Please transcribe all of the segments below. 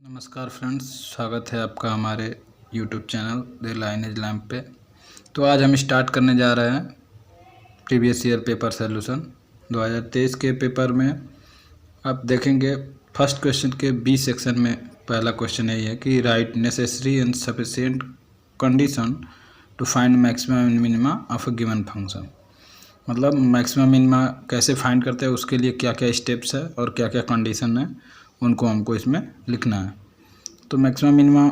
नमस्कार फ्रेंड्स, स्वागत है आपका हमारे YouTube channel the lineage lamp पे। तो आज हम स्टार्ट करने जा रहे हैं प्रीवियस ईयर पेपर सॉल्यूशन 2023 के पेपर में। आप देखेंगे फर्स्ट क्वेश्चन के बी सेक्शन में पहला क्वेश्चन यही है कि right necessary and sufficient condition to find maximum and minima of a given function. मतलब मैक्सिमम मिनिमा कैसे फाइंड करते हैं, उसके लिए क्या क्या स्टेप्स है और क्या क्या कंडीशन है, उनको हमको इसमें लिखना है। तो मैक्सिमम मिनिमा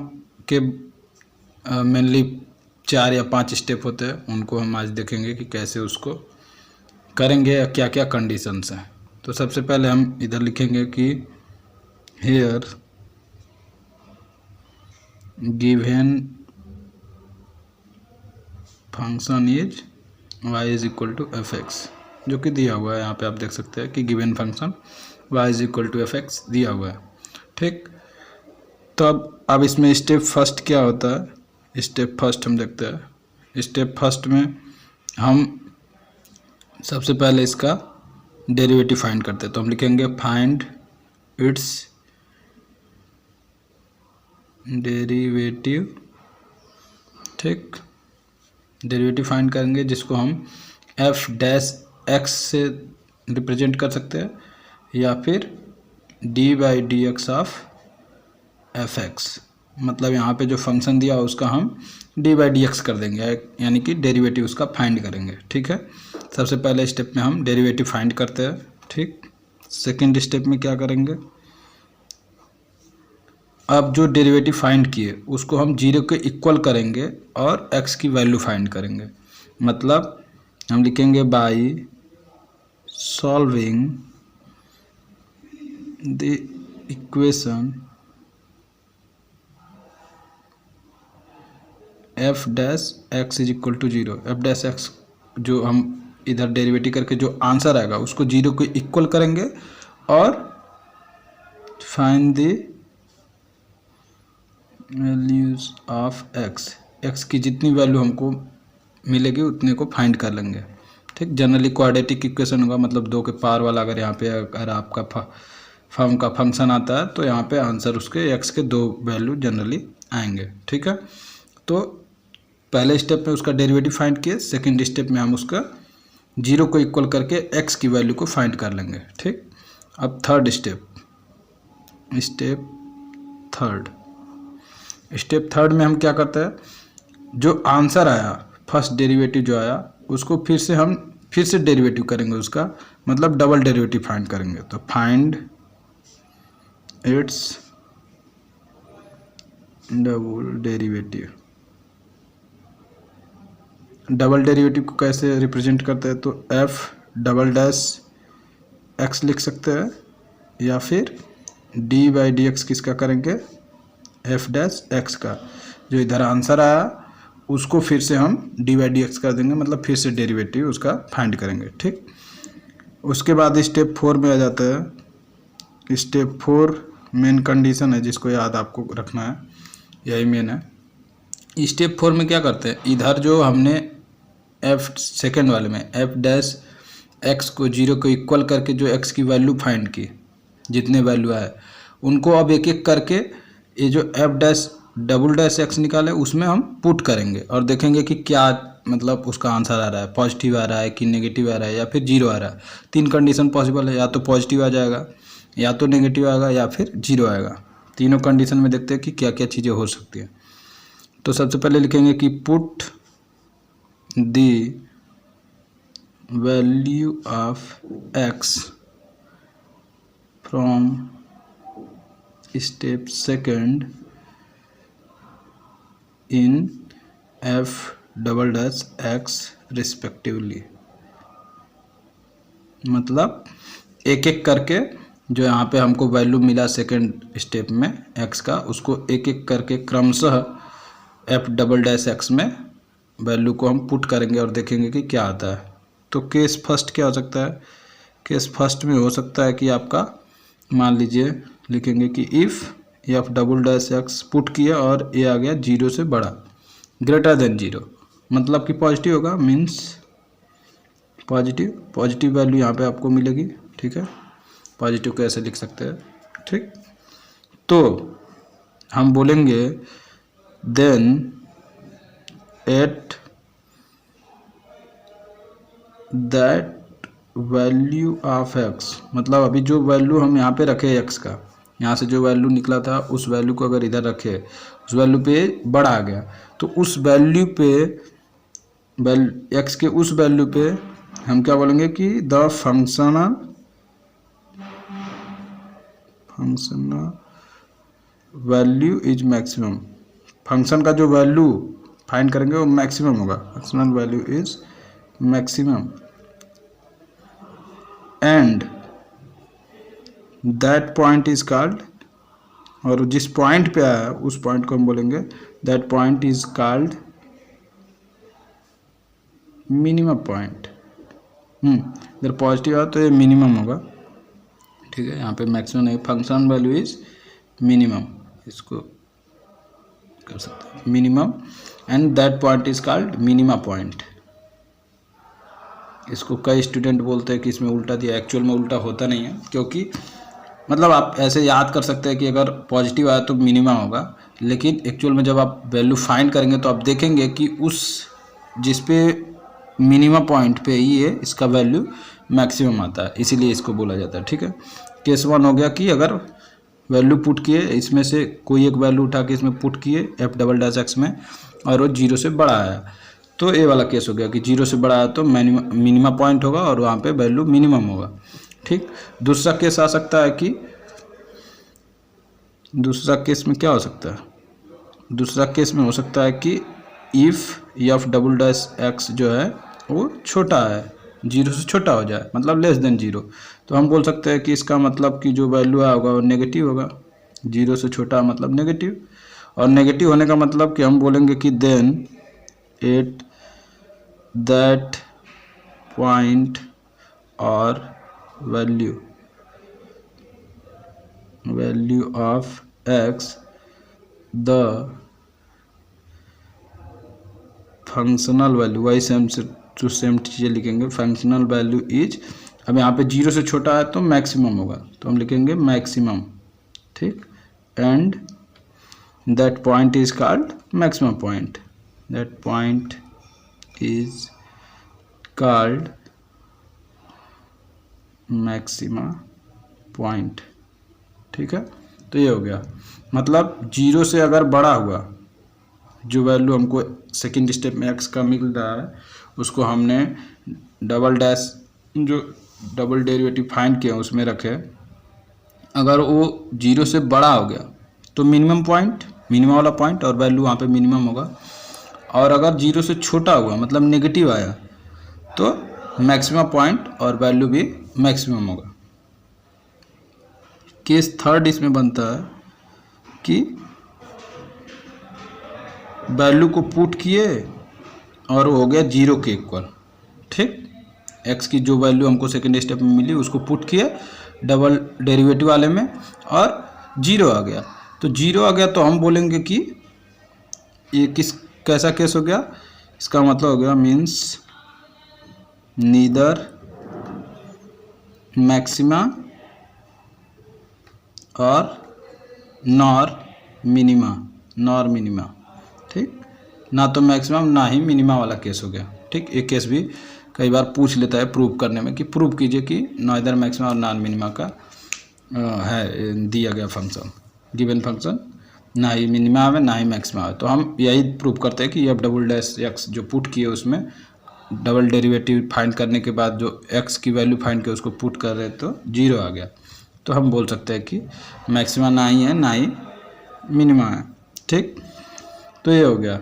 के मेनली 4 या 5 स्टेप होते हैं, उनको हम आज देखेंगे कि कैसे उसको करेंगे या क्या क्या कंडीशंस हैं। तो सबसे पहले हम इधर लिखेंगे कि here given function is y is equal to f x, जो कि दिया हुआ है। यहाँ पे आप देख सकते हैं कि given function y is equal to f x दिया हुआ है। ठीक, तो अब इसमें स्टेप फर्स्ट क्या होता है। स्टेप फर्स्ट हम देखते हैं। स्टेप फर्स्ट में हम सबसे पहले इसका डेरिवेटिव फाइंड करते हैं। तो हम लिखेंगे फाइंड इट्स डेरिवेटिव। ठीक, डेरिवेटिव फाइंड करेंगे जिसको हम एफ डैश एक्स से रिप्रेजेंट कर सकते हैं या फिर D by d x of F x. मतलब यहाँ पे जो फंक्शन दिया उसका हम डी बाई डी एक्स कर देंगे, यानी कि डेरिवेटिव उसका फाइंड करेंगे। ठीक है, सबसे पहले स्टेप में हम डेरिवेटिव फाइंड करते हैं। ठीक, सेकंड स्टेप में क्या करेंगे, अब जो डेरिवेटिव फाइंड किए उसको हम 0 के इक्वल करेंगे और x की वैल्यू फाइंड करेंगे। मतलब हम लिखेंगे by solving the equation f dash x is equal to 0। F dash x जो हम इधर डेरिवेटिव करके जो आंसर आएगा उसको 0 को इक्वल करेंगे और find the values of x. X की जितनी वैल्यू हमको मिलेगी उतने को फाइंड कर लेंगे। ठीक, जनरली क्वाड्रेटिक इक्वेशन होगा, मतलब 2 के पावर वाला। अगर यहाँ पे अगर आपका फॉर्म का फंक्शन आता है तो यहाँ पे आंसर उसके एक्स के 2 वैल्यू जनरली आएंगे। ठीक है, तो पहले स्टेप में उसका डेरिवेटिव फाइंड किए, सेकंड स्टेप में हम उसका 0 को इक्वल करके x की वैल्यू को फाइंड कर लेंगे। ठीक, अब थर्ड स्टेप थर्ड में हम क्या करते हैं, जो आंसर आया फर्स्ट डेरिवेटिव जो आया उसको फिर से डेरिवेटिव करेंगे उसका, मतलब डबल डेरिवेटिव फाइंड करेंगे। तो find its double derivative. Double derivative को कैसे रिप्रेजेंट करते हैं, तो एफ डबल डैश एक्स लिख सकते हैं या फिर डी बाई डी एक्स किसका करेंगे, एफ डैश एक्स का। जो इधर आंसर आया उसको फिर से हम डी बाई डी एक्स कर देंगे, मतलब फिर से डेरिवेटिव उसका फाइंड करेंगे। ठीक, उसके बाद स्टेप 4 में आ जाता है। स्टेप 4 मेन कंडीशन है जिसको याद आपको रखना है, यही मेन है। स्टेप 4 में क्या करते हैं, इधर जो हमने एफ सेकेंड वाले में एफ डैश एक्स को 0 को इक्वल करके जो एक्स की वैल्यू फाइंड की, जितने वैल्यू आए उनको अब एक एक करके ये जो f dash double dash x निकाले उसमें हम पुट करेंगे और देखेंगे कि क्या मतलब उसका आंसर आ रहा है, पॉजिटिव आ रहा है कि नेगेटिव आ रहा है या फिर 0 आ रहा है। 3 कंडीशन पॉसिबल है, या तो पॉजिटिव आ जाएगा, या तो नेगेटिव आएगा, या फिर 0 आएगा। तीनों कंडीशन में देखते हैं कि क्या क्या चीज़ें हो सकती हैं। तो सबसे पहले लिखेंगे कि put the value of x from step second in F double dash x respectively. मतलब एक एक करके जो यहाँ पे हमको वैल्यू मिला सेकंड स्टेप में एक्स का, उसको एक एक करके क्रमशः एफ डबल डैश एक्स में वैल्यू को हम पुट करेंगे और देखेंगे कि क्या आता है। तो केस फर्स्ट क्या हो सकता है, केस फर्स्ट में हो सकता है कि आपका मान लीजिए लिखेंगे कि if F double dash x put किया और ये आ गया 0 से बड़ा, ग्रेटर देन 0, मतलब कि पॉजिटिव होगा, मीन्स पॉजिटिव वैल्यू यहाँ पे आपको मिलेगी। ठीक है, पॉजिटिव कैसे लिख सकते हैं। ठीक, तो हम बोलेंगे then at that value of x, मतलब अभी जो वैल्यू हम यहाँ पे रखे एक्स का, यहाँ से जो वैल्यू निकला था उस वैल्यू को अगर इधर रखे, उस वैल्यू पे बड़ा आ गया, तो उस वैल्यू पे एक्स के उस वैल्यू पे हम क्या बोलेंगे कि the functional value is maximum. Function का जो वैल्यू फाइंड करेंगे वो मैक्सिमम होगा, functional value is maximum and that point is called, और जिस पॉइंट पे आया उस पॉइंट को हम बोलेंगे that point is called minimum point. अगर पॉजिटिव आया तो ये मिनिमम होगा, ठीक है। यहाँ पे मैक्सिमम नहीं, फंक्शन वैल्यू इज मिनिमम, इसको कर सकते हैं minimum and that point is called minima point. इसको कई स्टूडेंट बोलते हैं कि इसमें उल्टा दिया, एक्चुअल में उल्टा होता नहीं है, क्योंकि मतलब आप ऐसे याद कर सकते हैं कि अगर पॉजिटिव आया तो मिनिमा होगा, लेकिन एक्चुअल में जब आप वैल्यू फाइंड करेंगे तो आप देखेंगे कि उस जिस पे मिनिमा पॉइंट पे ही है इसका वैल्यू मैक्सिमम आता है, इसीलिए इसको बोला जाता है, ठीक है। केस 1 हो गया कि अगर वैल्यू पुट किए, इसमें से कोई एक वैल्यू उठा के इसमें पुट किए f'(x) में और वो 0 से बड़ा आया, तो ये वाला केस हो गया कि 0 से बड़ा आया तो मिनिमा पॉइंट होगा और वहाँ पे वैल्यू मिनिमम होगा, ठीक। दूसरा केस आ सकता है कि दूसरा केस में क्या हो सकता है, दूसरा केस में हो सकता है कि इफ़ f'(x) जो है वो छोटा है, 0 से छोटा हो जाए, मतलब लेस देन 0, तो हम बोल सकते हैं कि इसका मतलब कि जो वैल्यू आया होगा वो नेगेटिव होगा, 0 से छोटा मतलब नेगेटिव, और नेगेटिव होने का मतलब कि हम बोलेंगे कि देन एट दैट पॉइंट और value of x the functional value, वही सेम चीज़ें लिखेंगे, फंक्शनल वैल्यू इज, अब यहाँ पे 0 से छोटा है तो मैक्सिमम होगा, तो हम लिखेंगे मैक्सिमम, ठीक। And that point is called maximum point, that point is called maxima point, ठीक है। तो ये हो गया, मतलब 0 से अगर बड़ा हुआ जो वैल्यू हमको सेकंड स्टेप में x का मिल रहा है, उसको हमने डबल डैश जो डबल डेरिवेटिव फाइंड किया उसमें रखे, अगर वो 0 से बड़ा हो गया तो मिनिमम पॉइंट, मिनिमम वाला पॉइंट और वैल्यू वहाँ पे मिनिमम होगा, और अगर 0 से छोटा हुआ मतलब नेगेटिव आया तो मैक्सिमम पॉइंट और वैल्यू भी मैक्सिमम होगा। केस 3 इसमें बनता है कि वैल्यू को पुट किए और हो गया 0 के इक्वल, ठीक। x की जो वैल्यू हमको सेकेंड स्टेप में मिली उसको पुट किए डबल डेरिवेटिव वाले में और 0 आ गया, तो 0 आ गया तो हम बोलेंगे कि ये कैसा केस हो गया, इसका मतलब हो गया मीन्स नीदर मैक्सिमा और नॉर मिनिमा, ठीक, ना तो मैक्सिमम ना ही मिनिमा वाला केस हो गया, ठीक। एक केस भी कई बार पूछ लेता है प्रूव करने में कि प्रूव कीजिए कि नॉइदर मैक्सिमा और नॉन मिनिमा का है दिया गया फंक्शन, गिवन फंक्शन ना ही मिनिमा है ना ही मैक्सिमा है, तो हम यही प्रूव करते हैं कि f'(x) जो पुट किए उसमें डबल डेरिवेटिव फाइंड करने के बाद जो x की वैल्यू फाइंड किया उसको पुट कर रहे तो 0 आ गया, तो हम बोल सकते हैं कि मैक्सिमा ना ही है ना ही मिनिमा है, ठीक। तो ये हो गया।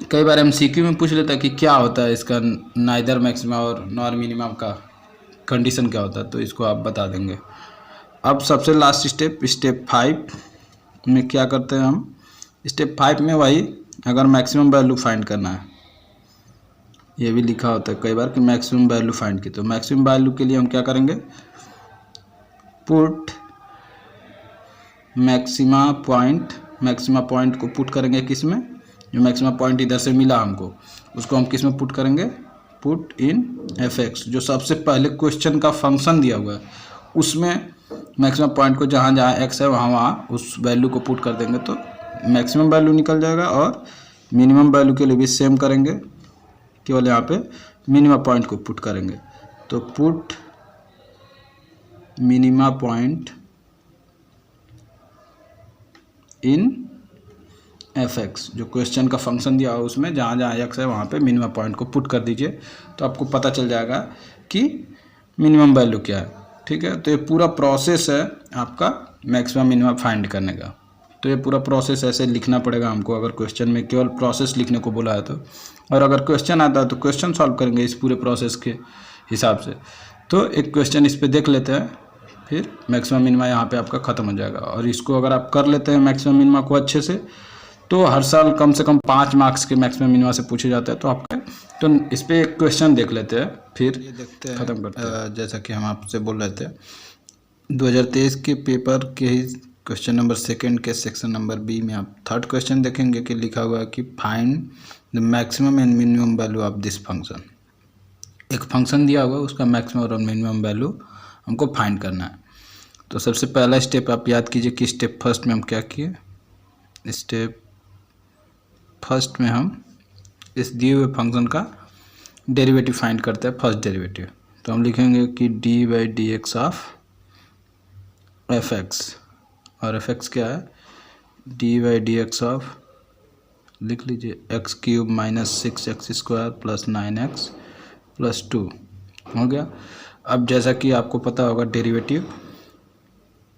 कई बार MCQ में पूछ लेता है कि क्या होता है इसका नाइदर मैक्सिमा और नॉर मिनिमा का कंडीशन क्या होता है, तो इसको आप बता देंगे। अब सबसे लास्ट स्टेप 5 में क्या करते हैं हम, स्टेप 5 में वही अगर मैक्सिमम वैल्यू फाइंड करना है, ये भी लिखा होता है कई बार कि मैक्सिमम वैल्यू फाइंड की, तो मैक्सिमम वैल्यू के लिए हम क्या करेंगे, पुट मैक्सिमा पॉइंट को पुट करेंगे किस में, जो मैक्सिमा पॉइंट इधर से मिला हमको उसको हम किस में पुट करेंगे, पुट इन f(x), जो सबसे पहले क्वेश्चन का फंक्शन दिया हुआ है उसमें मैक्सिमम पॉइंट को जहाँ जहाँ एक्स है वहाँ वहाँ उस वैल्यू को पुट कर देंगे तो मैक्सिमम वैल्यू निकल जाएगा। और मिनिमम वैल्यू के लिए भी सेम करेंगे, केवल यहाँ पे मिनिमम पॉइंट को पुट करेंगे। तो put minima point in fx, जो क्वेश्चन का फंक्शन दिया हो उसमें जहाँ जहाँ x है वहाँ पे मिनिमम पॉइंट को पुट कर दीजिए, तो आपको पता चल जाएगा कि मिनिमम वैल्यू क्या है। ठीक है, तो ये पूरा प्रोसेस है आपका मैक्सिमम मिनिमम फाइंड करने का। तो ये पूरा प्रोसेस ऐसे लिखना पड़ेगा हमको, अगर क्वेश्चन में केवल प्रोसेस लिखने को बोला है तो। और अगर क्वेश्चन आता है तो क्वेश्चन सॉल्व करेंगे इस पूरे प्रोसेस के हिसाब से। तो एक क्वेश्चन इस पर देख लेते हैं, फिर मैक्सिमम मिनिमा यहाँ पे आपका ख़त्म हो जाएगा। और इसको अगर आप कर लेते हैं मैक्सिमम मिनिमा को अच्छे से, तो हर साल कम से कम 5 मार्क्स के मैक्सिमम मिनिमा से पूछे जाते हैं। तो आपके तो इस पर एक क्वेश्चन देख लेते हैं, फिर ये देखते हैं, ख़त्म करते हैं। जैसा कि हम आपसे बोल रहे थे 2023 के पेपर के ही क्वेश्चन नंबर 2 के सेक्शन नंबर बी में आप 3rd क्वेश्चन देखेंगे कि लिखा हुआ है कि find the maximum and minimum value of this function. एक फंक्शन दिया हुआ है, उसका मैक्सिमम और मिनिमम वैल्यू हमको फाइंड करना है। तो सबसे पहला स्टेप आप याद कीजिए कि स्टेप फर्स्ट में हम क्या किए। स्टेप फर्स्ट में हम इस दिए हुए फंक्शन का डेरिवेटिव फाइंड करते हैं, फर्स्ट डेरिवेटिव। तो हम लिखेंगे कि dy/dx ऑफ fx, और fx क्या है, dy/dx ऑफ, लिख लीजिए x³ - 6x² + 9x + 2 हो गया। अब जैसा कि आपको पता होगा डेरिवेटिव,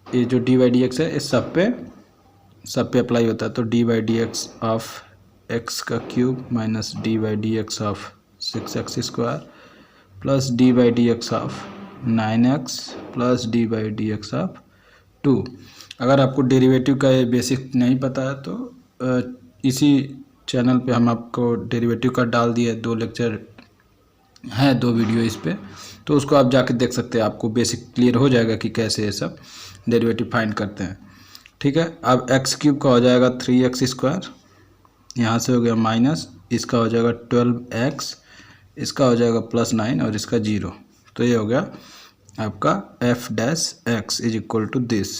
ये जो dy/dx है इस सब पे अप्लाई होता है। तो dy/dx of x³ - dy/dx of 6x² + dy/dx of 9x + dy/dx of 2। अगर आपको डेरिवेटिव का ये बेसिक नहीं पता है तो इसी चैनल पे हम आपको डेरिवेटिव का डाल दिए 2 लेक्चर है, 2 वीडियो इस पे, तो उसको आप जाके देख सकते हैं। आपको बेसिक क्लियर हो जाएगा कि कैसे ये सब डेरिवेटिव फाइंड करते हैं। ठीक है, अब x³ का हो जाएगा 3x², यहाँ से हो गया माइनस, इसका हो जाएगा 12x, इसका हो जाएगा +9 और इसका 0। तो ये हो गया आपका f' is equal to this.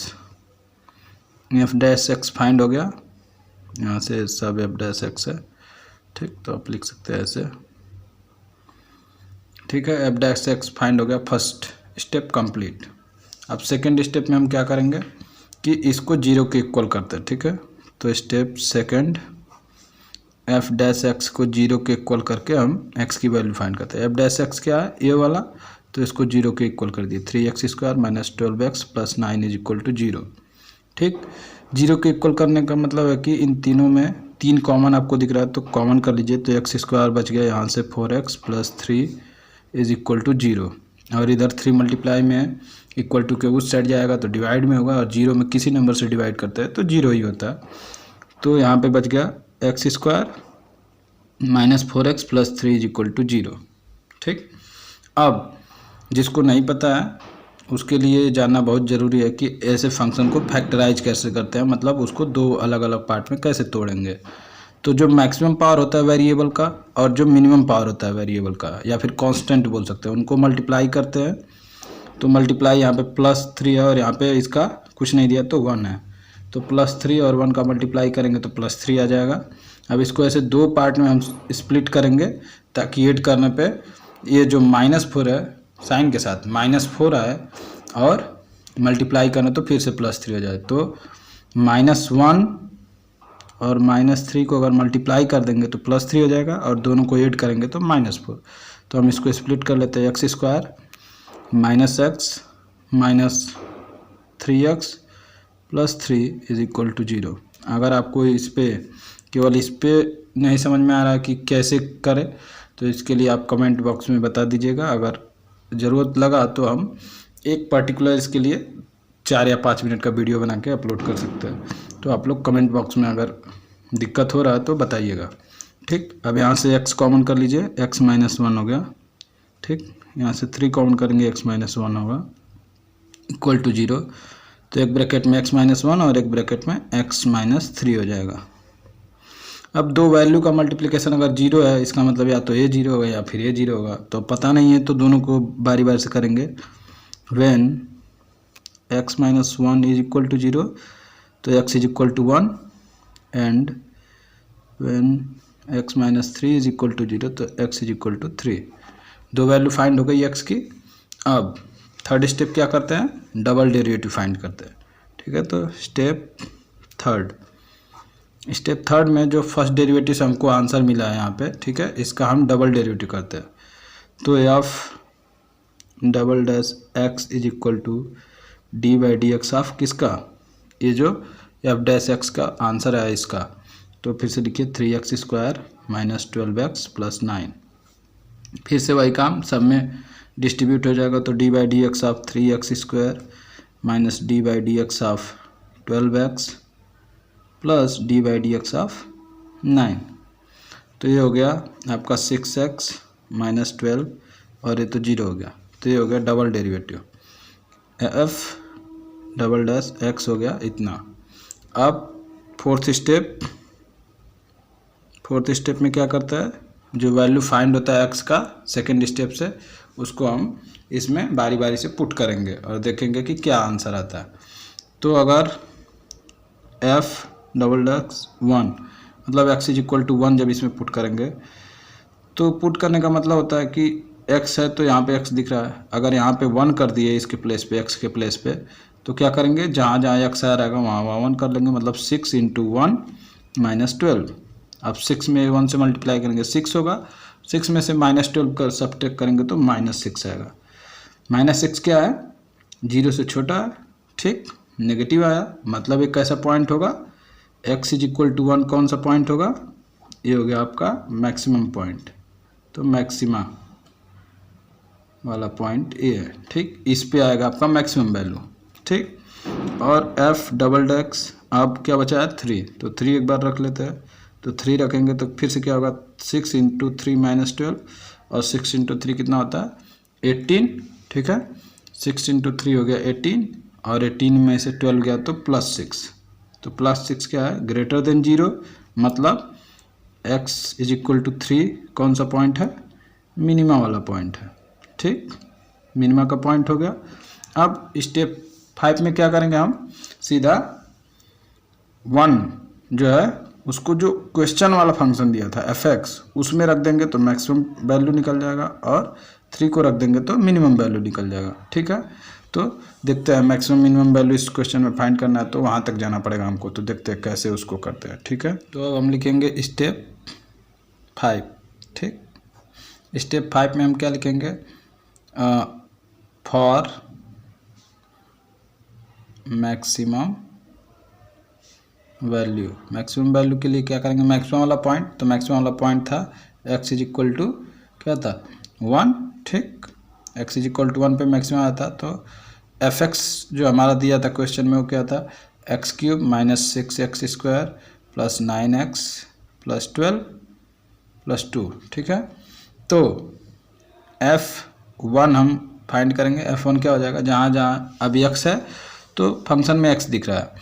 f' find हो गया, यहाँ से सब f' है। ठीक, तो आप लिख सकते हैं ऐसे। ठीक है, f' फाइंड हो गया, फर्स्ट स्टेप कंप्लीट। अब सेकंड स्टेप में हम क्या करेंगे कि इसको 0 के इक्वल करते हैं। ठीक है, तो स्टेप सेकंड, f' को 0 के इक्वल करके हम x की वैल्यू फाइंड करते हैं। f' क्या है, ये वाला, तो इसको 0 के इक्वल कर दिए। 3x² - 12x + 9 is equal to 0। ठीक, 0 के इक्वल करने का मतलब है कि इन तीनों में 3 कॉमन आपको दिख रहा है तो कॉमन कर लीजिए। तो x² बच गया यहाँ से 4x + 3 इज इक्वल टू 0। और इधर 3 मल्टीप्लाई में इक्वल टू के उस साइड जाएगा तो डिवाइड में होगा, और 0 में किसी नंबर से डिवाइड करते हैं तो 0 ही होता है। तो यहाँ पे बच गया x² - 4x + 3 is equal to 0। ठीक, अब जिसको नहीं पता है उसके लिए जानना बहुत ज़रूरी है कि ऐसे फंक्शन को फैक्टराइज कैसे करते हैं, मतलब उसको 2 अलग अलग पार्ट में कैसे तोड़ेंगे। तो जो मैक्सिमम पावर होता है वेरिएबल का और जो मिनिमम पावर होता है वेरिएबल का, या फिर कांस्टेंट बोल सकते हैं, उनको मल्टीप्लाई करते हैं। तो मल्टीप्लाई यहाँ पे +3 है और यहाँ पे इसका कुछ नहीं दिया तो 1 है। तो +3 और 1 का मल्टीप्लाई करेंगे तो +3 आ जाएगा। अब इसको ऐसे 2 पार्ट में हम स्प्लिट करेंगे ताकि ऐड करने पे ये जो -4 है साइन के साथ -4 आए, और मल्टीप्लाई करना तो फिर से +3 हो जाए। तो -1 और -3 को अगर मल्टीप्लाई कर देंगे तो +3 हो जाएगा, और दोनों को ऐड करेंगे तो -4। तो हम इसको स्प्लिट कर लेते हैं। x² - x - 3x + 3 is equal to 0। अगर आपको इस पे केवल इस पे नहीं समझ में आ रहा है कि कैसे करें, तो इसके लिए आप कमेंट बॉक्स में बता दीजिएगा। अगर ज़रूरत लगा तो हम एक पर्टिकुलर इसके लिए 4 या 5 मिनट का वीडियो बना के अपलोड कर सकते हैं। तो आप लोग कमेंट बॉक्स में अगर दिक्कत हो रहा है तो बताइएगा। ठीक, अब यहाँ से x कॉमन कर लीजिए, x - 1 हो गया। ठीक, यहाँ से 3 कॉमन करेंगे, x - 1 होगा इक्वल टू 0। तो एक ब्रैकेट में x - 1 और एक ब्रैकेट में x - 3 हो जाएगा। अब 2 वैल्यू का मल्टीप्लिकेशन अगर 0 है, इसका मतलब या तो ये 0 होगा या फिर ये 0 होगा। तो पता नहीं है तो दोनों को बारी बारी से करेंगे। When x minus 1 is equal to 0 तो x is equal to 1 and when x minus 3 is equal to 0 तो x इज इक्वल टू 3। दो वैल्यू फाइंड हो गई x की। अब थर्ड स्टेप क्या करते हैं, डबल डेरिवेटिव फाइंड करते हैं। ठीक है, तो स्टेप थर्ड में जो फर्स्ट डेरिवेटिव से हमको आंसर मिला है यहाँ पे, ठीक है, इसका हम डबल डेरिवेटिव करते हैं। तो f double dash x is equal to d by d x of किसका, ये जो एफ डैश एक्स का आंसर है इसका। तो फिर से लिखिए 3x square minus 12x plus 9। फिर से वही काम, सब में डिस्ट्रीब्यूट हो जाएगा तो D by d x of 3x square minus D by d x of 12x plus D by d x of 9। तो ये हो गया आपका 6x माइनस 12 और ये तो 0 हो गया। तो ये हो गया double derivative F double dash x हो गया इतना। अब फोर्थ स्टेप में क्या करता है, जो वैल्यू फाइंड होता है एक्स का सेकेंड स्टेप से, उसको हम इसमें बारी बारी से पुट करेंगे और देखेंगे कि क्या आंसर आता है। तो अगर एफ डबल डैश 1 मतलब एक्स इज इक्वल टू 1 जब इसमें पुट करेंगे, तो पुट करने का मतलब होता है कि एक्स है तो यहाँ पे एक्स दिख रहा है, अगर यहाँ पे 1 कर दिए इसके प्लेस पे, एक्स के प्लेस पे, तो क्या करेंगे, जहाँ जहाँ एक्स आ रहेगा वहाँ 1 कर लेंगे, मतलब 6 इंटू 1 माइनस 12। अब 6 में 1 से मल्टीप्लाई करेंगे 6 होगा, 6 में से माइनस 12 कर सब्ट्रैक्ट करेंगे तो माइनस 6 आएगा। माइनस 6 क्या है, 0 से छोटा है, ठीक, नेगेटिव आया, मतलब एक कैसा पॉइंट होगा, x इज इक्वल टू 1 कौन सा पॉइंट होगा, ये हो गया आपका मैक्सिमम पॉइंट। तो मैक्सिमा वाला पॉइंट ये है, ठीक, इस पे आएगा आपका मैक्सिमम वैल्यू, ठीक। और f डबल डैश अब क्या बचा है 3, तो 3 एक बार रख लेते हैं। तो 3 रखेंगे तो फिर से क्या होगा, 6 इंटू 3 माइनस 12 और 6 इंटू 3 कितना होता है 18, ठीक है। 6 इंटू 3 हो गया 18 और 18 में से 12 गया तो प्लस 6। तो प्लस 6 क्या है, ग्रेटर देन 0, मतलब x इज इक्वल टू 3 कौन सा पॉइंट है, मिनिमा वाला पॉइंट है, ठीक, मिनिमा का पॉइंट हो गया। अब स्टेप 5 में क्या करेंगे, हम सीधा 1 जो है उसको जो क्वेश्चन वाला फंक्शन दिया था fx उसमें रख देंगे तो मैक्सिमम वैल्यू निकल जाएगा, और 3 को रख देंगे तो मिनिमम वैल्यू निकल जाएगा, ठीक है। तो देखते हैं मैक्सिमम मिनिमम वैल्यू इस क्वेश्चन में फाइंड करना है, तो वहाँ तक जाना पड़ेगा हमको। तो देखते हैं कैसे उसको करते हैं, ठीक है। तो अब हम लिखेंगे स्टेप 5, ठीक। स्टेप 5 में हम क्या लिखेंगे, for maximum value. Maximum value के लिए क्या करेंगे, मैक्सिमम वाला पॉइंट, तो मैक्सिमम वाला पॉइंट था x इज इक्वल टू क्या था 1, ठीक, x इज इक्वल टू 1 पे मैक्सिमम आया था। तो fx जो हमारा दिया था क्वेश्चन में वो क्या था, x cube minus 6x square plus 9x plus 12 plus 2, ठीक है। तो f1 हम फाइंड करेंगे, f1 क्या हो जाएगा, जहाँ जहाँ अभी x है तो फंक्शन में x दिख रहा है,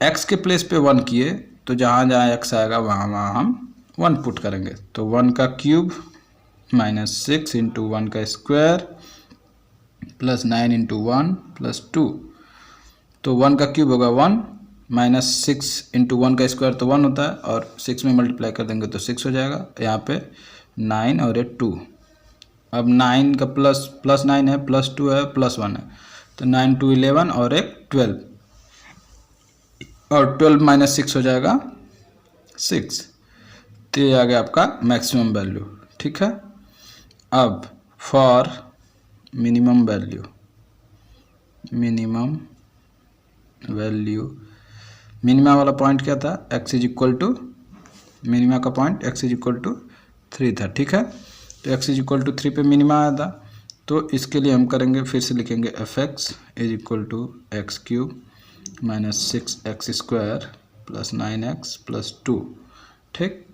x के प्लेस पे 1 किए तो जहाँ जहाँ x आएगा वहाँ वहाँ हम 1 पुट करेंगे। तो 1 का क्यूब माइनस 6 इंटू 1 का स्क्वायर प्लस 9 इंटू 1 प्लस 2। तो 1 का क्यूब होगा 1, माइनस 6 इंटू 1 का स्क्वायर तो 1 होता है, और 6 में मल्टीप्लाई कर देंगे तो 6 हो जाएगा। यहाँ पे 9 और ये 2। अब 9 का प्लस 9 है, प्लस 2 है, प्लस 1 है, तो 9 2 11 और एक 12, और 12 माइनस 6 हो जाएगा 6। तो ये आ गया आपका मैक्सिमम वैल्यू, ठीक है। अब फॉर मिनिमम वैल्यू, मिनिमा वाला पॉइंट क्या था, x is equal to, minima का point x is equal to 3 था, ठीक है। तो x इज इक्वल टू 3 पे मिनिमा आया था, तो इसके लिए हम करेंगे, फिर से लिखेंगे fx is equal to x cube minus 6x square plus 9x plus 2, ठीक।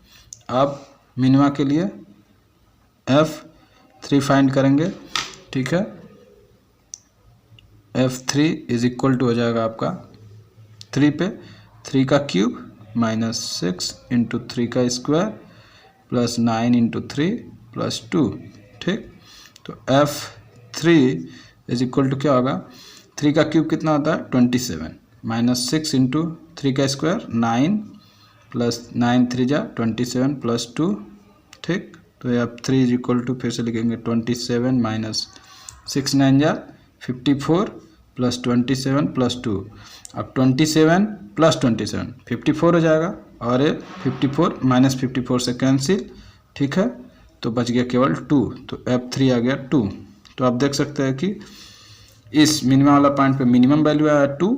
अब मिनिमा के लिए f3 फाइंड करेंगे, ठीक है। f3 इज इक्वल टू हो जाएगा आपका 3 पे 3 का क्यूब माइनस 6 इंटू 3 का स्क्वायर प्लस 9 इंटू 3 प्लस 2, ठीक। तो f3 इज इक्वल टू क्या होगा, 3 का क्यूब कितना होता है 27 माइनस 6 इंटू 3 का स्क्वायर 9 प्लस 9 3 जा 27 प्लस 2, ठीक। तो ये आप 3 इज इक्वल टू फिर से लिखेंगे 27 माइनस 6 9 जा 54 प्लस 27 प्लस 2। अब 27 प्लस 27 54 हो जाएगा और ये 54 माइनस 54 से कैंसिल, ठीक है। तो बच गया केवल 2, तो F3 आ गया 2। तो आप देख सकते हैं कि इस मिनिमम वाला पॉइंट पे मिनिमम वैल्यू आया 2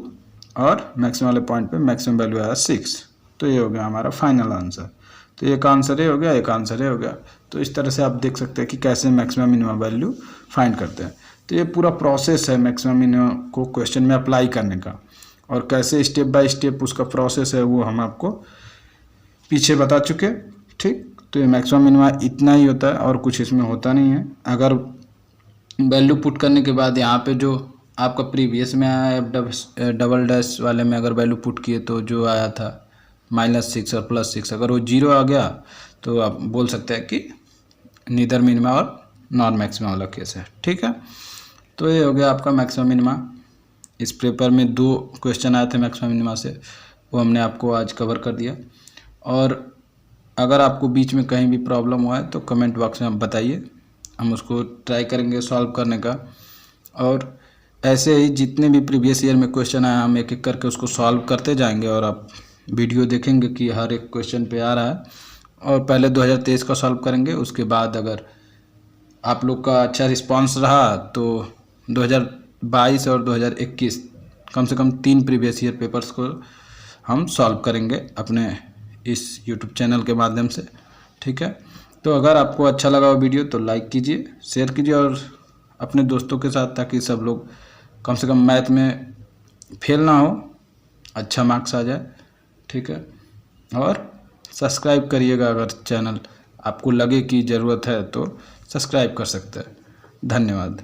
और मैक्सिमम वाले पॉइंट पे मैक्सिमम वैल्यू आया 6। तो ये हो गया हमारा फाइनल आंसर। तो एक आंसर ये हो गया, एक आंसर ये हो गया। तो इस तरह से आप देख सकते हैं कि कैसे मैक्सिमम मिनिमम वैल्यू फाइंड करते हैं। तो ये पूरा प्रोसेस है मैक्सिमम मिनिमम को क्वेश्चन में अप्लाई करने का, और कैसे स्टेप बाय स्टेप उसका प्रोसेस है वो हम आपको पीछे बता चुके, ठीक। तो ये मैक्सिमम मिनिमम इतना ही होता है और कुछ इसमें होता नहीं है। अगर वैल्यू पुट करने के बाद यहाँ पे जो आपका प्रीवियस में आया है डबल डैश वाले में अगर वैल्यू पुट किए तो जो आया था -6 और +6, अगर वो 0 आ गया तो आप बोल सकते हैं कि नीदर मिनिमा और नॉन मैक्सिमा वाला केस है, ठीक है। तो ये हो गया आपका मैक्सिमम मिनिमा। इस पेपर में 2 क्वेश्चन आए थे मैक्सिमम मिनिमा से, वो हमने आपको आज कवर कर दिया। और अगर आपको बीच में कहीं भी प्रॉब्लम हुआ है तो कमेंट बॉक्स में आप बताइए, हम उसको ट्राई करेंगे सॉल्व करने का। और ऐसे ही जितने भी प्रीवियस ईयर में क्वेश्चन आए हम एक एक करके उसको सॉल्व करते जाएंगे, और आप वीडियो देखेंगे कि हर एक क्वेश्चन पे आ रहा है। और पहले 2023 का सॉल्व करेंगे, उसके बाद अगर आप लोग का अच्छा रिस्पांस रहा तो 2022 और 2021 कम से कम 3 प्रीवियस ईयर पेपर्स को हम सॉल्व करेंगे अपने इस यूट्यूब चैनल के माध्यम से, ठीक है। तो अगर आपको अच्छा लगा वो वीडियो तो लाइक कीजिए, शेयर कीजिए और अपने दोस्तों के साथ, ताकि सब लोग कम से कम मैथ में फेल ना हो, अच्छा मार्क्स आ जाए, ठीक है। और सब्सक्राइब करिएगा, अगर चैनल आपको लगे कि ज़रूरत है तो सब्सक्राइब कर सकते हैं। धन्यवाद।